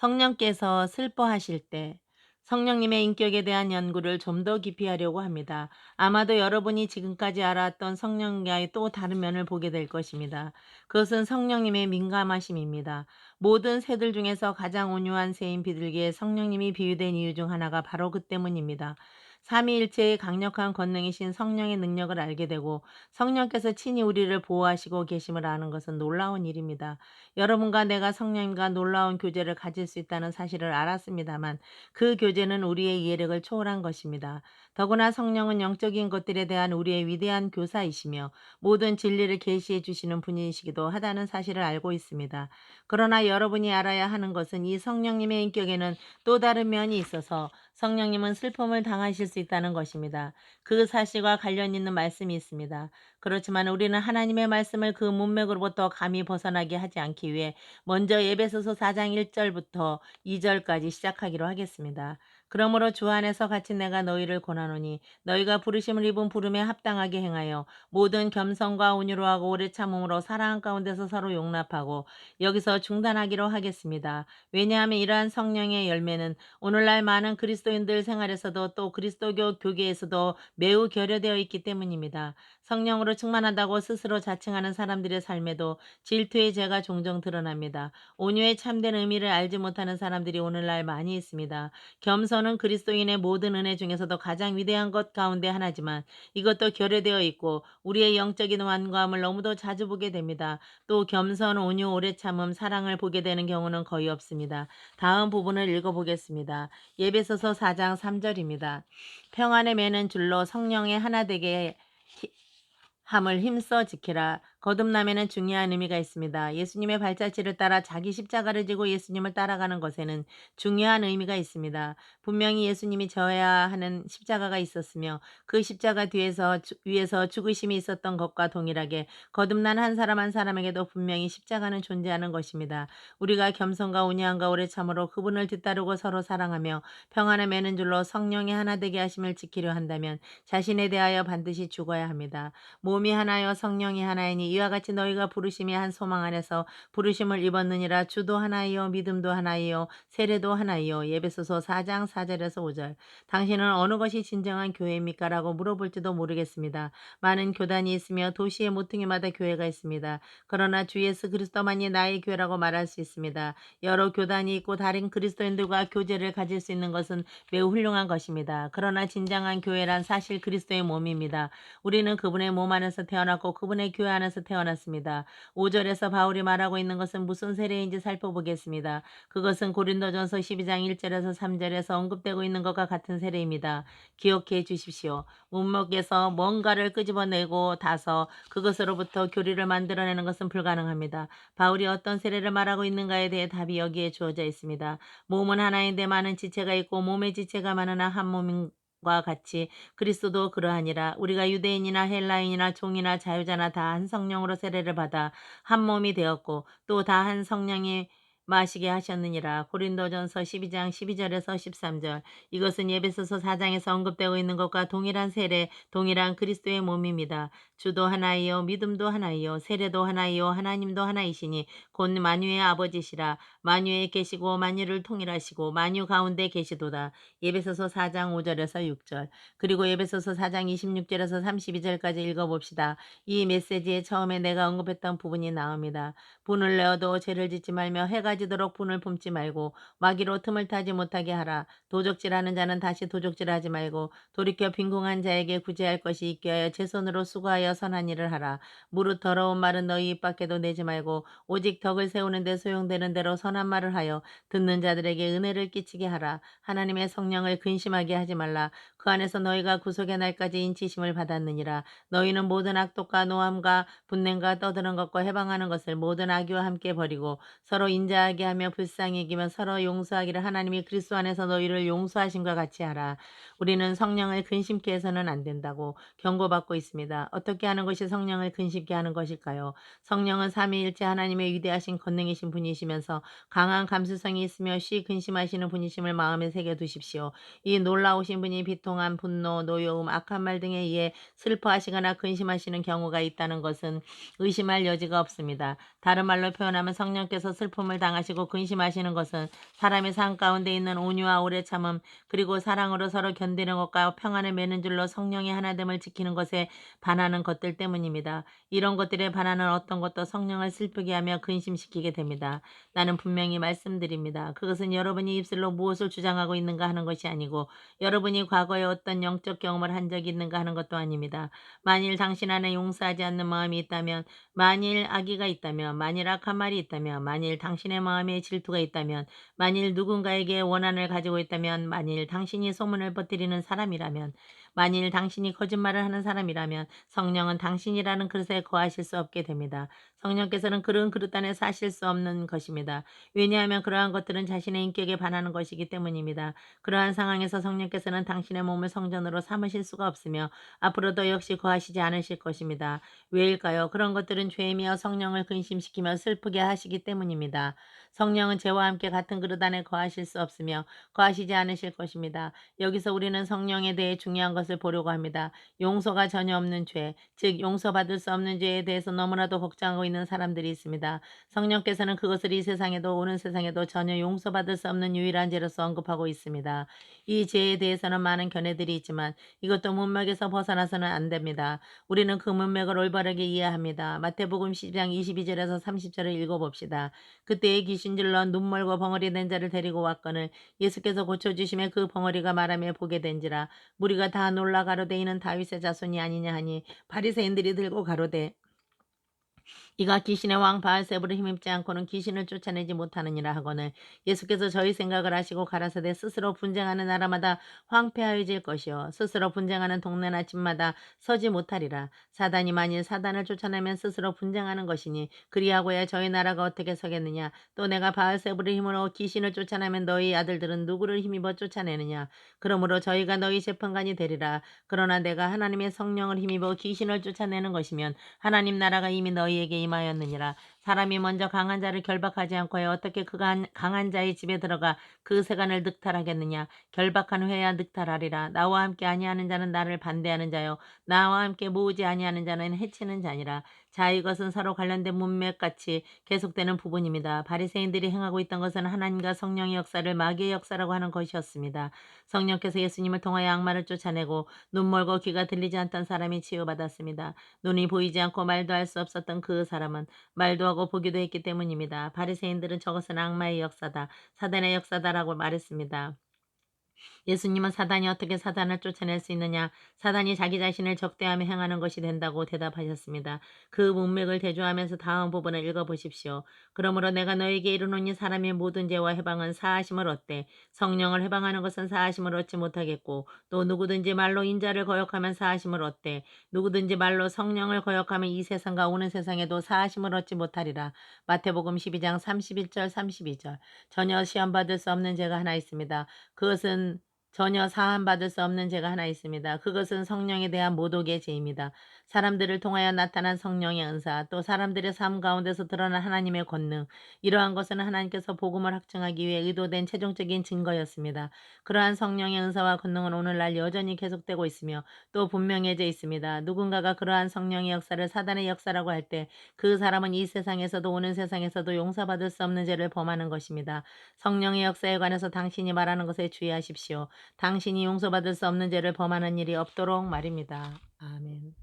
성령께서 슬퍼하실 때 성령님의 인격에 대한 연구를 좀 더 깊이 하려고 합니다. 아마도 여러분이 지금까지 알았던 성령과의 또 다른 면을 보게 될 것입니다. 그것은 성령님의 민감하심입니다. 모든 새들 중에서 가장 온유한 새인 비둘기에 성령님이 비유된 이유 중 하나가 바로 그 때문입니다. 삼위일체의 강력한 권능이신 성령의 능력을 알게 되고 성령께서 친히 우리를 보호하시고 계심을 아는 것은 놀라운 일입니다. 여러분과 내가 성령님과 놀라운 교제를 가질 수 있다는 사실을 알았습니다만 그 교제는 우리의 이해력을 초월한 것입니다. 더구나 성령은 영적인 것들에 대한 우리의 위대한 교사이시며 모든 진리를 계시해 주시는 분이시기도 하다는 사실을 알고 있습니다. 그러나 여러분이 알아야 하는 것은 이 성령님의 인격에는 또 다른 면이 있어서 성령님은 슬픔을 당하실 수 있다는 것입니다. 그 사실과 관련 있는 말씀이 있습니다. 그렇지만 우리는 하나님의 말씀을 그 문맥으로부터 감히 벗어나게 하지 않기 위해 먼저 에베소서 4장 1절부터 2절까지 시작하기로 하겠습니다. 그러므로 주 안에서 같이 내가 너희를 권하노니 너희가 부르심을 입은 부름에 합당하게 행하여 모든 겸손과 온유로 하고 오래 참음으로 사랑 가운데서 서로 용납하고 여기서 중단하기로 하겠습니다. 왜냐하면 이러한 성령의 열매는 오늘날 많은 그리스도인들 생활에서도 또 그리스도교 교계에서도 매우 결여되어 있기 때문입니다. 성령으로 충만하다고 스스로 자칭하는 사람들의 삶에도 질투의 죄가 종종 드러납니다. 온유의 참된 의미를 알지 못하는 사람들이 오늘날 많이 있습니다. 겸손은 그리스도인의 모든 은혜 중에서도 가장 위대한 것 가운데 하나지만 이것도 결여되어 있고 우리의 영적인 완고함을 너무도 자주 보게 됩니다. 또 겸손, 온유, 오래 참음, 사랑을 보게 되는 경우는 거의 없습니다. 다음 부분을 읽어보겠습니다. 예배소서 4장 3절입니다. 평안에 매는 줄로 성령의 하나 되게 함을 힘써 지키라. 거듭남에는 중요한 의미가 있습니다. 예수님의 발자취를 따라 자기 십자가를 지고 예수님을 따라가는 것에는 중요한 의미가 있습니다. 분명히 예수님이 져야 하는 십자가가 있었으며 그 십자가 위에서 죽으심이 있었던 것과 동일하게 거듭난 한 사람 한 사람에게도 분명히 십자가는 존재하는 것입니다. 우리가 겸손과 온유함과 오래 참으로 그분을 뒤따르고 서로 사랑하며 평안을 매는 줄로 성령의 하나 되게 하심을 지키려 한다면 자신에 대하여 반드시 죽어야 합니다. 몸이 하나요 성령이 하나이니 이와 같이 너희가 부르심이 한 소망 안에서 부르심을 입었느니라. 주도 하나이요 믿음도 하나이요 세례도 하나이요. 예배소서 4장 4절에서 5절. 당신은 어느 것이 진정한 교회입니까? 라고 물어볼지도 모르겠습니다. 많은 교단이 있으며 도시의 모퉁이마다 교회가 있습니다. 그러나 주 예수 그리스도만이 나의 교회라고 말할 수 있습니다. 여러 교단이 있고 다른 그리스도인들과 교제를 가질 수 있는 것은 매우 훌륭한 것입니다. 그러나 진정한 교회란 사실 그리스도의 몸입니다. 우리는 그분의 몸 안에서 태어났고 그분의 교회 안에서 태어났습니다. 5절에서 바울이 말하고 있는 것은 무슨 세례인지 살펴보겠습니다. 그것은 고린도전서 12장 1절에서 3절에서 언급되고 있는 것과 같은 세례입니다. 기억해 주십시오. 문목에서 뭔가를 끄집어내고 다서 그것으로부터 교리를 만들어내는 것은 불가능합니다. 바울이 어떤 세례를 말하고 있는가에 대해 답이 여기에 주어져 있습니다. 몸은 하나인데 많은 지체가 있고 몸의 지체가 많으나 한 몸인 과 같이 그리스도도 그러하니라. 우리가 유대인이나 헬라인이나 종이나 자유자나 다 한 성령으로 세례를 받아 한 몸이 되었고 또 다 한 성령이 마시게 하셨느니라. 고린도전서 12장 12절에서 13절. 이것은 예배소서 4장에서 언급되고 있는 것과 동일한 세례, 동일한 그리스도의 몸입니다. 주도 하나이요 믿음도 하나이요 세례도 하나이요 하나님도 하나이시니 곧 만유의 아버지시라. 만유에 계시고 만유를 통일하시고 만유 가운데 계시도다. 예배소서 4장 5절에서 6절. 그리고 예배소서 4장 26절에서 32절까지 읽어봅시다. 이 메시지의 처음에 내가 언급했던 부분이 나옵니다. 분을 내어도 죄를 짓지 말며 해가 지도록 분을 품지 말고 마귀로 틈을 타지 못하게 하라. 도적질하는 자는 다시 도적질하지 말고 돌이켜 빈궁한 자에게 구제할 것이 있게 하여 제 손으로 수고하여 선한 일을 하라. 무릇 더러운 말은 너희 입 밖에도 내지 말고 오직 덕을 세우는 데 소용되는 대로 선한 말을 하여 듣는 자들에게 은혜를 끼치게 하라. 하나님의 성령을 근심하게 하지 말라. 그 안에서 너희가 구속의 날까지 인치심을 받았느니라. 너희는 모든 악독과 노함과 분냄과 떠드는 것과 해방하는 것을 모든 악의와 함께 버리고 서로 인자하게 하며 불쌍히 여기며 서로 용서하기를 하나님이 그리스도 안에서 너희를 용서하심과 같이 하라. 우리는 성령을 근심케 해서는 안 된다고 경고받고 있습니다. 어떻게 하는 것이 성령을 근심케 하는 것일까요? 성령은 삼위일체 하나님의 위대하신 권능이신 분이시면서 강한 감수성이 있으며 쉬 근심하시는 분이심을 마음에 새겨두십시오. 이 놀라우신 분이 비통함, 분노, 노여움, 악한 말 등에 의해 슬퍼하시거나 근심하시는 경우가 있다는 것은 의심할 여지가 없습니다. 다른 말로 표현하면 성령께서 슬픔을 당하시 사랑하시고 근심하시는 것은 사람의 삶 가운데 있는 온유와 오래 참음 그리고 사랑으로 서로 견디는 것과 평안을 맺는 줄로 성령의 하나됨을 지키는 것에 반하는 것들 때문입니다. 이런 것들에 반하는 어떤 것도 성령을 슬프게 하며 근심시키게 됩니다. 나는 분명히 말씀드립니다. 그것은 여러분이 입술로 무엇을 주장하고 있는가 하는 것이 아니고 여러분이 과거에 어떤 영적 경험을 한 적이 있는가 하는 것도 아닙니다. 만일 당신 안에 용서하지 않는 마음이 있다면, 만일 악의가 있다면, 만일 악한 말이 있다면, 만일 당신의 마음에 질투가 있다면, 만일 누군가에게 원한을 가지고 있다면, 만일 당신이 소문을 퍼뜨리는 사람이라면, 만일 당신이 거짓말을 하는 사람이라면 성령은 당신이라는 그릇에 거하실 수 없게 됩니다. 성령께서는 그런 그릇 안에 사실 수 없는 것입니다. 왜냐하면 그러한 것들은 자신의 인격에 반하는 것이기 때문입니다. 그러한 상황에서 성령께서는 당신의 몸을 성전으로 삼으실 수가 없으며 앞으로도 역시 거하시지 않으실 것입니다. 왜일까요? 그런 것들은 죄이며 성령을 근심시키며 슬프게 하시기 때문입니다. 성령은 죄와 함께 같은 그릇 안에 거하실 수 없으며 거하시지 않으실 것입니다. 여기서 우리는 성령에 대해 중요한 것을 보려고 합니다. 용서가 전혀 없는 죄, 즉 용서받을 수 없는 죄에 대해서 너무나도 걱정하고 있는 사람들이 있습니다. 성령께서는 그것을 이 세상에도 오는 세상에도 전혀 용서받을 수 없는 유일한 죄로서 언급하고 있습니다. 이 죄에 대해서는 많은 견해들이 있지만 이것도 문맥에서 벗어나서는 안 됩니다. 우리는 그 문맥을 올바르게 이해합니다. 마태복음 12장 22절에서 30절을 읽어봅시다. 그때에 귀신들러 눈멀고 벙어리 된 자를 데리고 왔거늘 예수께서 고쳐주심에 그 벙어리가 말하며 보게 된지라 무리가 다 놀라 가로되 이는 다윗의 자손이 아니냐 하니 바리새인들이 들고 가로되 이가 귀신의 왕 바알세불을 힘입지 않고는 귀신을 쫓아내지 못하느니라 하거늘 예수께서 저희 생각을 하시고 가라사대 스스로 분쟁하는 나라마다 황폐하여질 것이요 스스로 분쟁하는 동네나 집마다 서지 못하리라. 사단이 만일 사단을 쫓아내면 스스로 분쟁하는 것이니 그리하고야 저희 나라가 어떻게 서겠느냐. 또 내가 바알세불의 힘으로 귀신을 쫓아내면 너희 아들들은 누구를 힘입어 쫓아내느냐. 그러므로 저희가 너희 재판관이 되리라. 그러나 내가 하나님의 성령을 힘입어 귀신을 쫓아내는 것이면 하나님 나라가 이미 너희에게 임하였느니라. 사람이 먼저 강한 자를 결박하지 않고야 어떻게 그 강한 자의 집에 들어가 그 세간을 늑탈하겠느냐. 결박한 회야 늑탈하리라. 나와 함께 아니하는 자는 나를 반대하는 자요 나와 함께 모으지 아니하는 자는 해치는 자니라. 자 이것은 서로 관련된 문맥같이 계속되는 부분입니다. 바리새인들이 행하고 있던 것은 하나님과 성령의 역사를 마귀의 역사라고 하는 것이었습니다. 성령께서 예수님을 통하여 악마를 쫓아내고 눈 멀고 귀가 들리지 않던 사람이 치유받았습니다. 눈이 보이지 않고 말도 할 수 없었던 그 사람은 말도 하고 보기도 했기 때문입니다. 바리새인들은 저것은 악마의 역사다, 사단의 역사다라고 말했습니다. 예수님은 사단이 어떻게 사단을 쫓아낼 수 있느냐? 사단이 자기 자신을 적대하며 행하는 것이 된다고 대답하셨습니다. 그 문맥을 대조하면서 다음 부분을 읽어보십시오. 그러므로 내가 너에게 이르노니 사람의 모든 죄와 해방은 사하심을 얻되 성령을 해방하는 것은 사하심을 얻지 못하겠고 또 누구든지 말로 인자를 거역하면 사하심을 얻되 누구든지 말로 성령을 거역하면 이 세상과 오는 세상에도 사하심을 얻지 못하리라. 마태복음 12장 31절 32절. 전혀 시험받을 수 없는 죄가 하나 있습니다. 그것은 전혀 사함받을 수 없는 죄가 하나 있습니다. 그것은 성령에 대한 모독의 죄입니다. 사람들을 통하여 나타난 성령의 은사, 또 사람들의 삶 가운데서 드러난 하나님의 권능, 이러한 것은 하나님께서 복음을 확증하기 위해 의도된 최종적인 증거였습니다. 그러한 성령의 은사와 권능은 오늘날 여전히 계속되고 있으며 또 분명해져 있습니다. 누군가가 그러한 성령의 역사를 사단의 역사라고 할 때 그 사람은 이 세상에서도 오는 세상에서도 용서받을 수 없는 죄를 범하는 것입니다. 성령의 역사에 관해서 당신이 말하는 것에 주의하십시오. 당신이 용서받을 수 없는 죄를 범하는 일이 없도록 말입니다. 아멘.